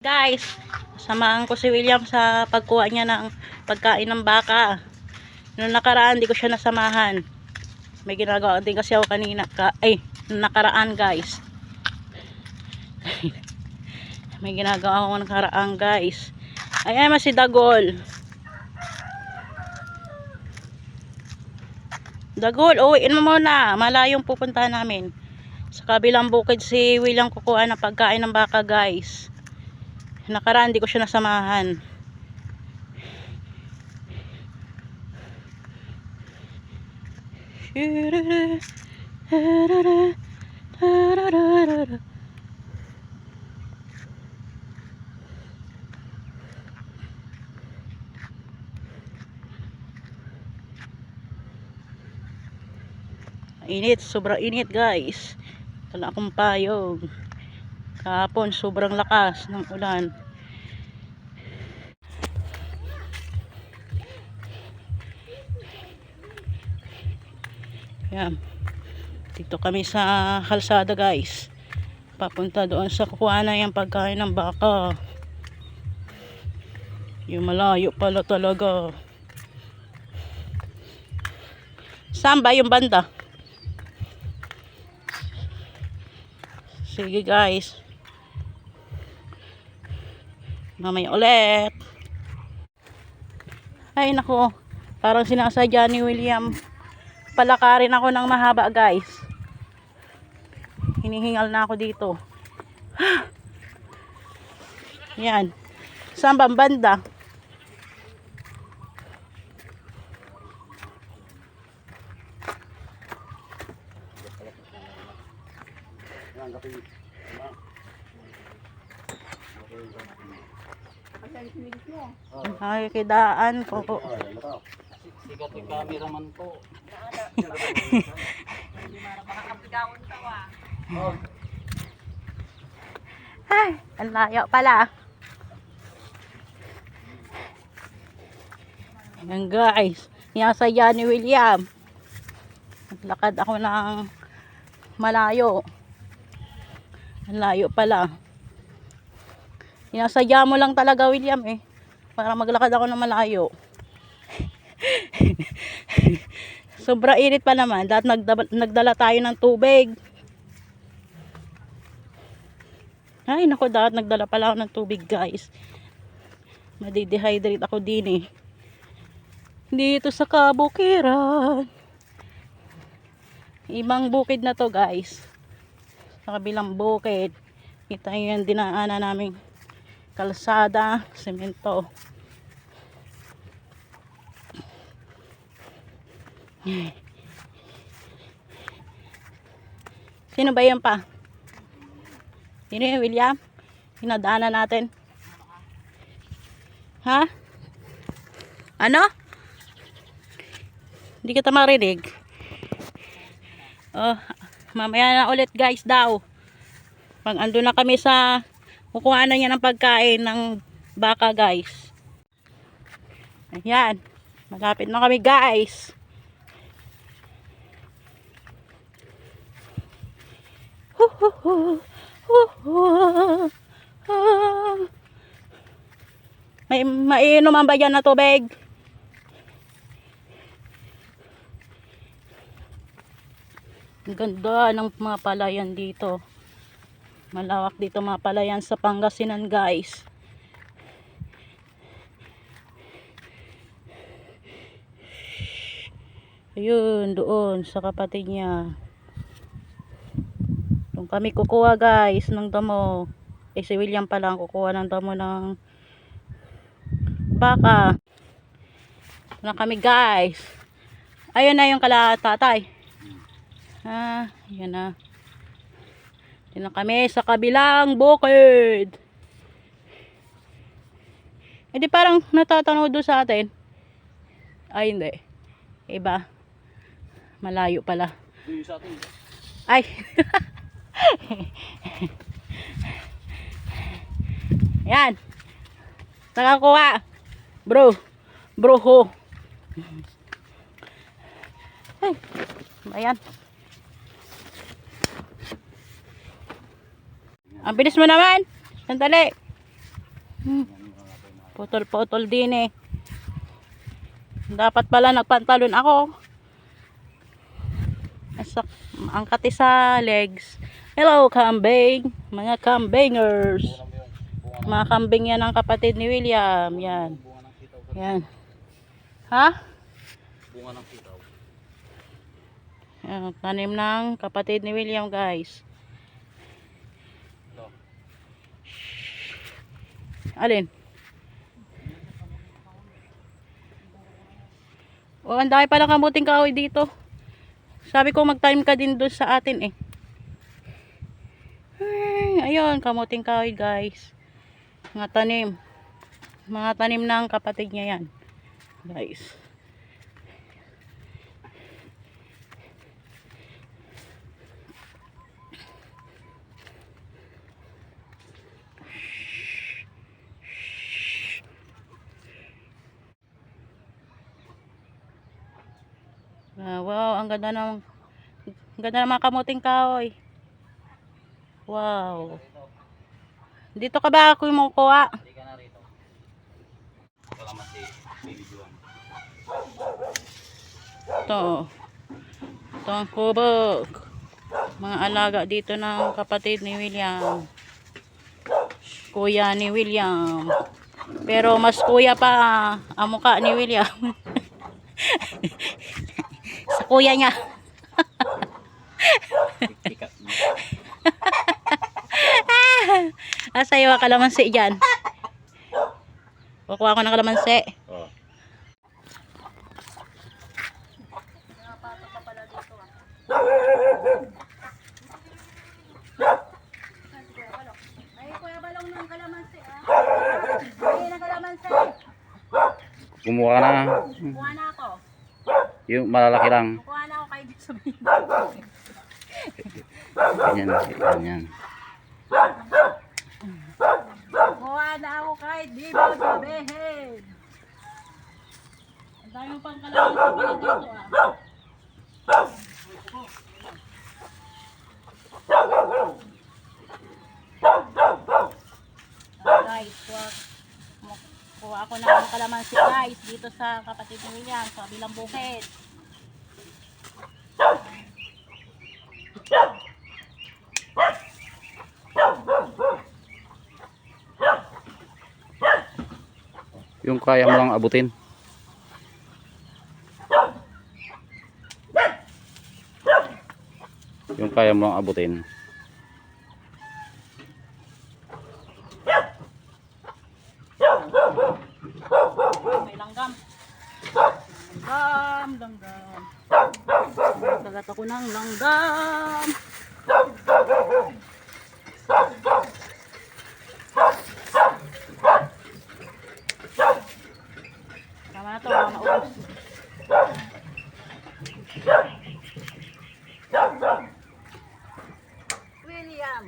Guys, samahan ko si William sa pagkuha niya ng pagkain ng baka. Noong nakaraan, di ko siya nasamahan. May ginagawa din kasi ako kanina. Noong nakaraan guys. May ginagawa ako nakaraan guys. Ayan si Dagol. Dagol, uwiin mo muna. Malayong pupunta namin. Sa kabilang bukid si William kukuha ng pagkain ng baka guys. Nakaraan di ko siya nasamahan. Init, sobrang init guys. Wala akong payong. Kahapon sobrang lakas ng ulan. Yan. Dito kami sa kalsada guys. Papunta doon sa kukuha na yung pagkain ng baka. Yung malayo pala talaga. Saan ba yung banda? Sige guys. Mamaya ulit. Ay nako. Parang sinasadya ni William. Palakarin ako ng mahaba guys. Hinihingal na ako dito. Yan. Saan ba ang banda? Ay, kidaan ko. Sigat yung cameraman ko. Ay, ang layo pala. Ayan guys. Sinasaya ni William. Naglakad ako ng malayo. Ang layo pala. Sinasadya mo lang talaga William eh. Para maglakad ako ng malayo. Sobra init pa naman. Dahil nagdala tayo ng tubig. Ay nako, dahil nagdala pala ako ng tubig guys. Madidehydrate ako din eh. Dito sa kabukiran. Ibang bukid na to guys. Sa kabilang bukid. Kita nyo yung dinaanan namin kalsada, semento. Sino ba yan pa? Sino yung William? Pinadaanan natin. Ha? Ano? Hindi kita marinig. Oh, mamaya na ulit guys daw. Pag ando na kami sa kukuha na niya ng pagkain ng baka guys. Ayan. Malapit na kami guys. May mainom ba dyan na tubig? Ang ganda ng mga palayan dito. Malawak dito mga palayan sa Pangasinan guys. Ayun, doon sa kapatid niya. Doon kami kukuha guys ng damo. Si William pala ang kukuha ng damo ng baka. Na kami guys. Ayun na yung kala tatay. Ayun na. Yun na kami sa kabilang bukid. Hindi parang natatanaw doon sa atin. Ay hindi. Iba. Malayo pala. Ay. Yan. Nakakuha. Bro. Bro ho. Ay. Ayan. Ang bilis mo naman. Sandali. Putol-putol din eh. Dapat pala nagpantalon ako. Ang kati sa legs. Hello kambing. Mga kambingers. Mga kambing yan ang kapatid ni William. Yan. Yan. Ha? Bunga ng sitaw. Yan, tanim ng kapatid ni William guys. Ito. Alin? Oh, ang dami palang kamuting kahoy dito. Sabi ko mag-time ka din doon sa atin eh. Ay, ayun, kamuting kahoy guys. Mga tanim. Mga tanim ng kapatid niya yan. Guys. Wow, ang ganda ng mga kamuting kahoy. Wow. Dito ka ba ako yung kuha? Hindi ka na rito. Kalamansi, baby Juan. Ito. Ito ang kubok. Mga alaga dito ng kapatid ni William. Kuya ni William. Pero mas kuya pa ang mukha ni William. Sa kuya niya. Sa'yo ang kalamansi dyan. Kukuha ko ng kalamansi. Oh. Ay, kuya balong ng kalamansi Ay, ng kalamansi. Kumuha ka na. Kuha na ako. Yung malalaki lang. Kuha na ako kay sabihin. Ganyan. Ganyan. Kuha na ako kahit di mo sabihin. Ang dami pang kalamansi pala dito Guys, kuha ako ng kalamansi guys dito sa kapatid ni William sa kabilang bukid. Yung kaya mo lang abutin. Yung kaya mo lang abutin. May langgam. Langgam. Kagat ako ng langgam. Tama na to, maubos. William.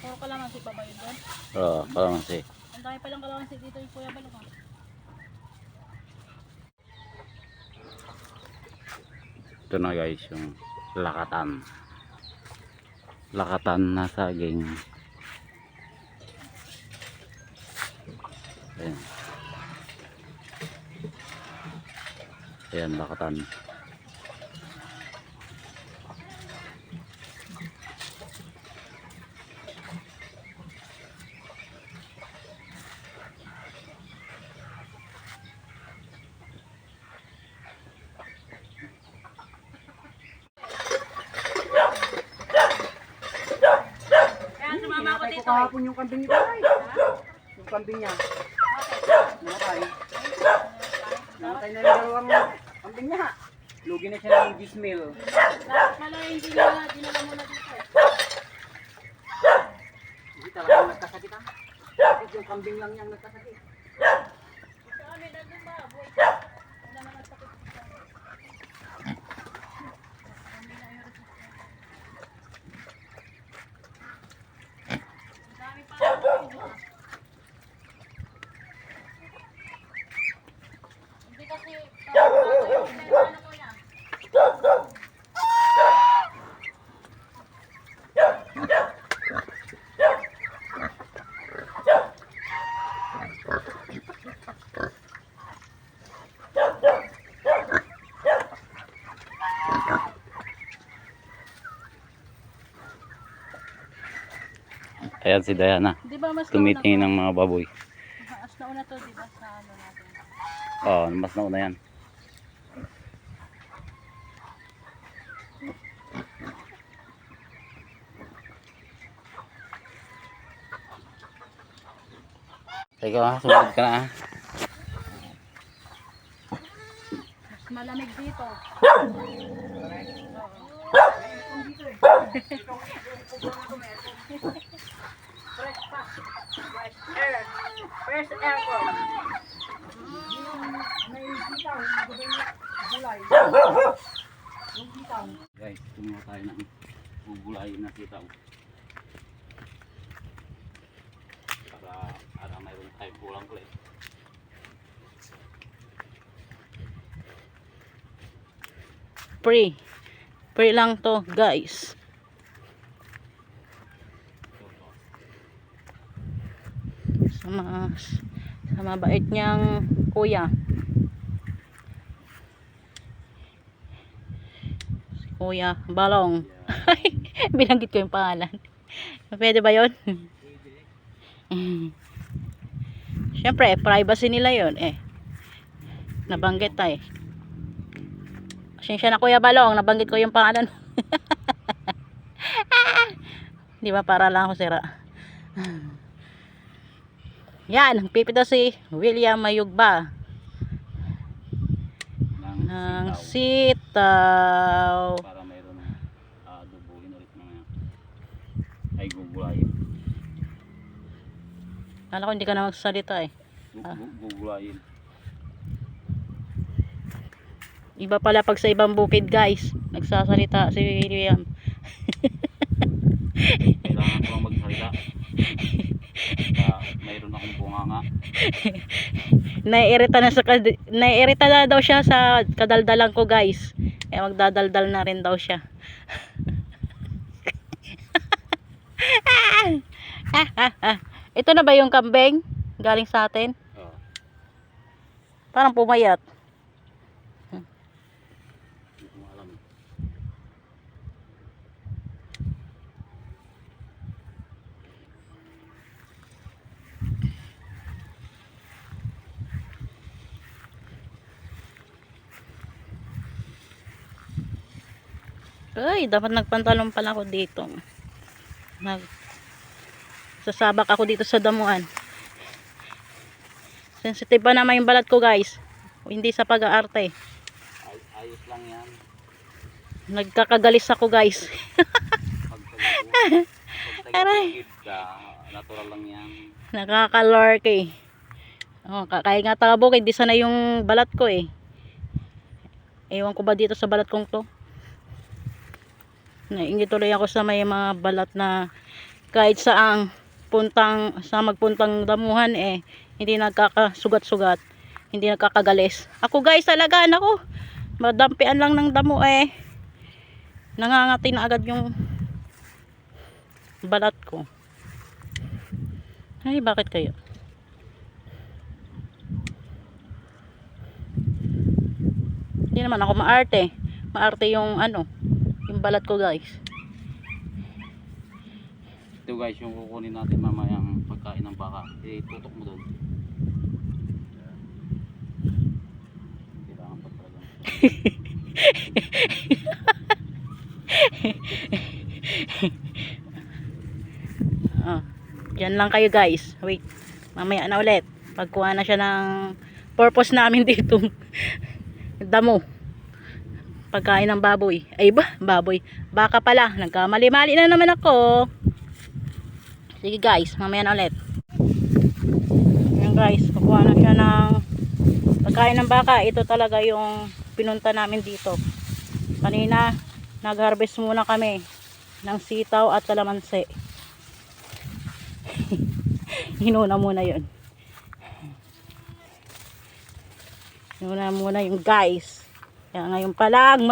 Puro kalamansi pa ba yun doon? Oo, kalamansi. Ang dami palang kalamansi dito yung Kuya Balong Ito na guys, yung lakatan. Lakatan na saging. Ayan. Ayan, lakatan. Kaya sumama ako dito. Kahapon yung kambing nito ay. Yung kambing niya. Namatay. Namatay na yung dalawang kambing niya. Lugi na siya ng gismil. Dapat pala hindi dinala mo na dito. Hindi talagang nagkasakit ha. Bakit yung kambing lang niyang nagkasakit? Sa amin, nandun ba? Buhay ka. Wala naman sakit. Ayan si Diana. Di ba mas Tumitingin ng mga baboy. mas nauna to, di ba, sa ano natin? Oo, mas nauna yan. Teka ha, sumunod ka na ha. Mas malamig dito. Fresh aircon. May sitaw, gulay. Yung sitaw. Guys, kumuha tayo ng gugulayin na sitaw. Para mayroon tayong kulang ulit. Free. Free lang to, guys. Sa mabait niyang kuya. Si Kuya Balong. Binanggit ko yung pangalan. Pwede ba yun? Siyempre, privacy nila yun eh. Nabanggit tayo. Pasensya na Kuya Balong, nabanggit ko yung pangalan. Di ba, para lang ako sira. Yan, pipita si William Mayugba ng sitaw. Para mayroon adobohin ulit mga ay gugulayin. Kala ko hindi ka na magsalita eh. Gugulayin. Iba pala pag sa ibang bukid, guys. Nagsasalita si William. Kailangan ko lang magsalita. Mayroon akong bunganga. Naiirita na daw siya sa kadaldalan ko, guys. Kaya magdadaldal na rin daw siya. Ito na ba yung kambing galing sa atin? Oo. Parang pumayat. Hindi ko alam. Ay, dapat nagpantalon pala ako dito. Sasabak ako dito sa damuhan. Sensitive pa naman yung balat ko, guys. Hindi sa pag-aarte. Ayos lang yan. Nagkakagalis ako, guys. Aray. Natural lang yan. Nakakalork eh. Oh, kaya nga tabok, hindi sana yung balat ko eh. Ewan ko ba dito sa balat kong to. Naingit tuloy ako sa may mga balat na kahit saang magpuntang damuhan eh, hindi nagkakasugat-sugat, hindi nagkakagalis. Ako, guys, talaga ako. Madampian lang ng damo eh. Nangangati na agad yung balat ko. Ay, bakit kayo? Hindi naman ako maarte. Maarte yung ano, yung balat ko, guys. Ito guys, yung kukunin natin mamayang pagkain ng baka. Tutok mo doon. Kailangan pa talaga. Diyan lang kayo, guys. Wait, mamaya na ulit. Pagkuha na siya ng purpose namin dito. Damo. Pagkain ng baboy. Ay ba, baboy. Baka pala. Nagkamali-mali na naman ako. Sige, guys, mamaya na ulit. Ayan, guys, kukuha na siya ng pagkain ng baka. Ito talaga yung pinunta namin dito. Kanina, nag-harvest muna kami ng sitaw at kalamansi. Hinuna muna yun. Hinuna muna yung guys. Kaya ngayon pa lang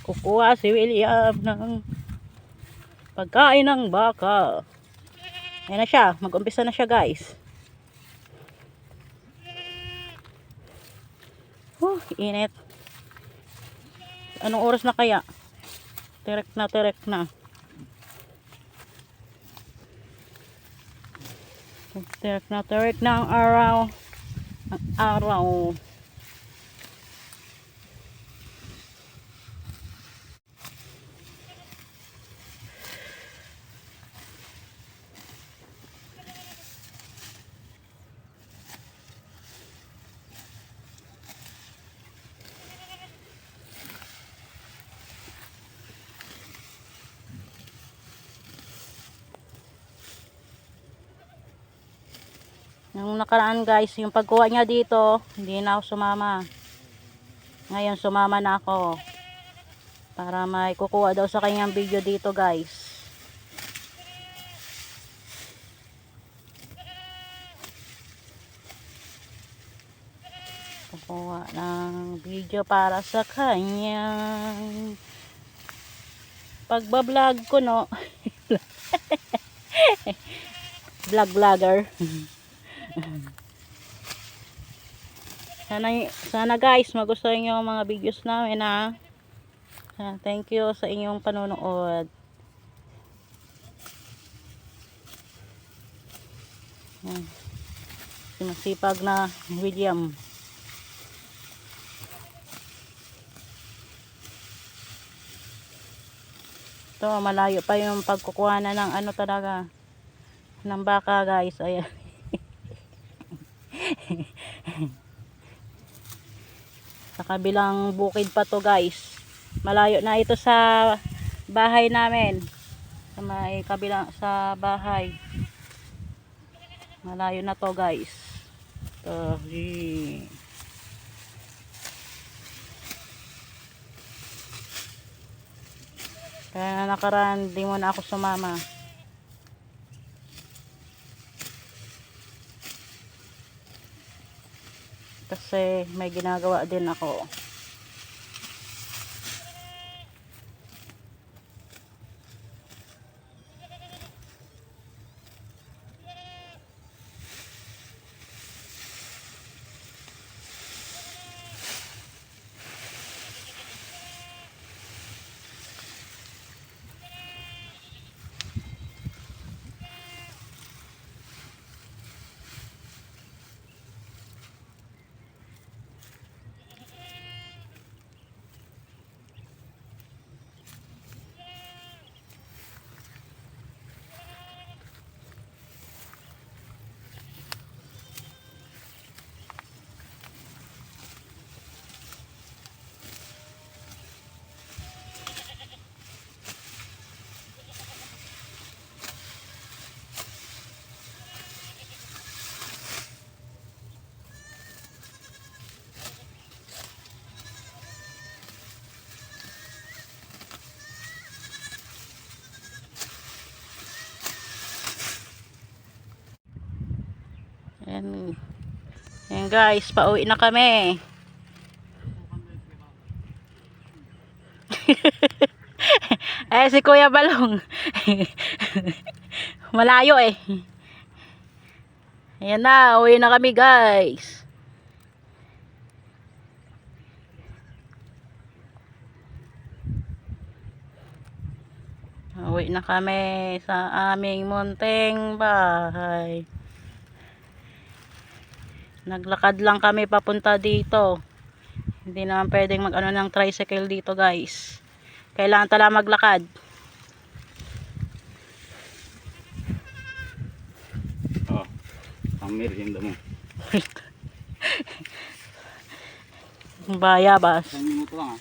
kukuha si William ng pagkain ng baka. Ayan na siya. Mag-umpisa na siya, guys. Init. Anong oras na kaya? Terek na. Tirik na tirik na ang araw. Ang araw. Yung nakaraan guys, yung pagkuha niya dito, hindi na ako sumama. Ngayon sumama na ako. Para may kukuha daw sa kanyang video dito guys. Kukuha ng video para sa kanyang pagbablog ko no. Vlogger. Sana guys magustuhan niyo ang mga videos namin ha. Thank you sa inyong panonood. Masipag na William. Ito malayo pa yung pagkukuha na ng ano talaga ng baka guys. Ayan. Sa kabilang bukid pa to guys. Malayo na ito sa bahay namin. Sa may kabilang sa bahay. Malayo na to guys. Ito. Kaya nakaraan di mo na ako sumama. Kasi may ginagawa din ako. Ayan guys, pauwi na kami. Si Kuya Balong. Malayo eh. Ayan na, uwi na kami guys. Uwi na kami sa aming munting bahay. Naglakad lang kami papunta dito. Hindi naman pwedeng mag-ano ng tricycle dito guys. Kailangan tala maglakad. Oh, ang merienda mo. Bayabas. 1 minuto lang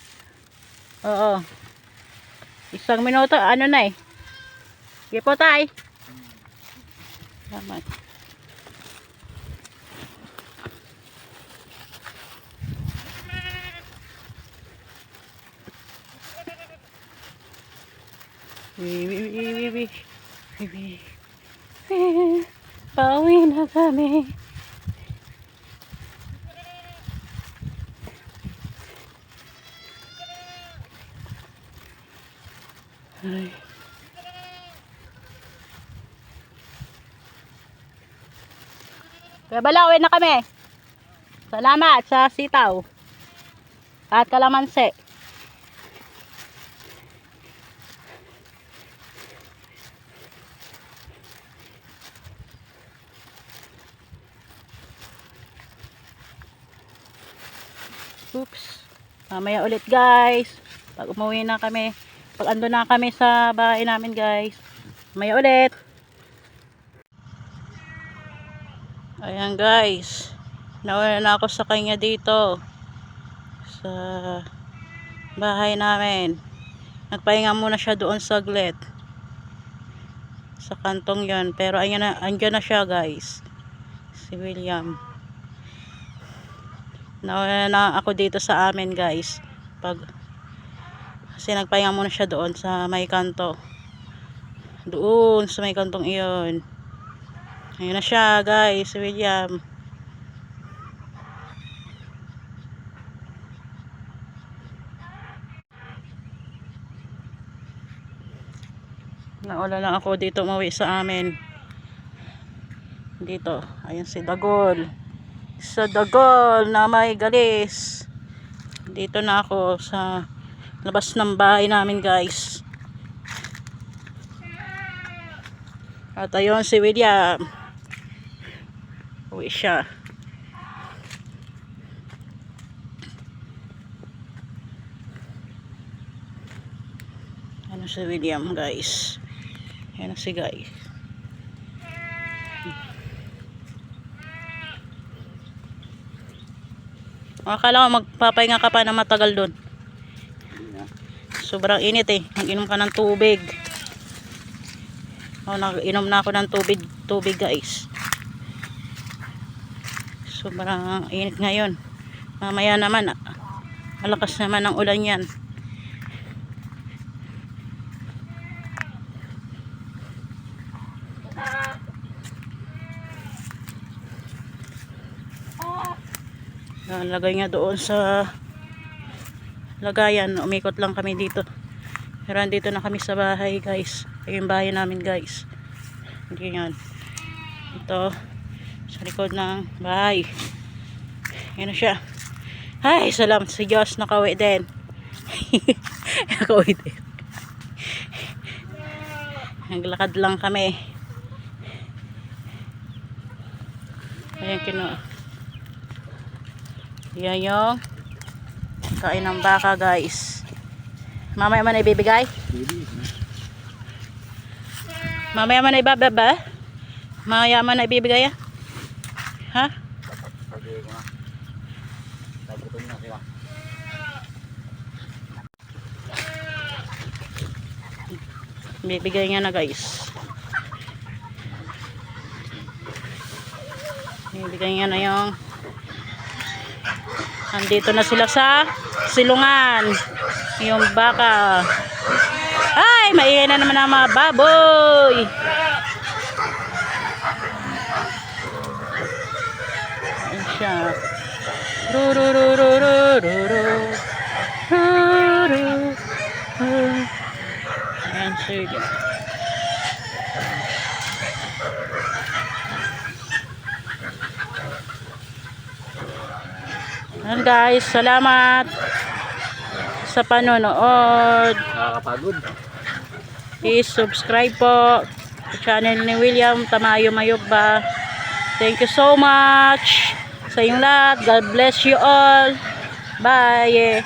Oo. 1 minuto, ano na eh. Sige po tay. Salamat. Pauwi na kami. Ay. Kaya bala, uwi na kami. Salamat sa sitaw at kalamansi. Oops. Mamaya ulit guys. Pag umuwi na kami. Pag ando na kami sa bahay namin guys. Mamaya ulit. Ayan guys. Nauna na ako sa kanya dito. Sa bahay namin. Nagpahinga muna siya doon saglit. Sa kantong yon. Pero andyan na siya guys. Si William. Nauna na ako dito sa amin guys. Kasi nagpahinga muna siya doon sa may kanto. Doon sa may kantong iyon. Ayun na siya guys, si William. Naula lang ako dito umuwi sa amin. Dito, ayun si Dagol. Sa Dagol na may galis. Dito na ako sa labas ng bahay namin guys. At ayun si William. Uwi siya. Ano si William guys. Ayan si guys. Akala ko magpapahinga ka pa na matagal doon. Sobrang init eh. Nag-inom ka ng tubig. Nag-inom na ako ng tubig guys. Sobrang init ngayon. Mamaya naman malakas naman ang ulan yan. Lagay niya doon sa lagayan. Umikot lang kami dito. Pero andito na kami sa bahay guys. Yung bahay namin guys. Hindi yan. Ito sa likod ng bahay. Yan na siya. Ay, salamat sa Diyos. Nakauwi din. Nakauwi din. Naglakad lang kami. Ayan yan yung kain ng baka guys. Mamaya man ibibigay? Mamaya man ibababa? Mamaya man ibibigay? Ha? Bibigay niya na guys. Bibigay niya na yung andito na sila sa silungan. Yung baka. Ay, maingay na naman ang mga baboy. Ayan siya. Ayan siya. Ayan guys, salamat sa panonood. Nakakapagod. Please subscribe po sa channel ni William Tamayo Mayugba. Thank you so much sa inyong lahat. God bless you all. Bye.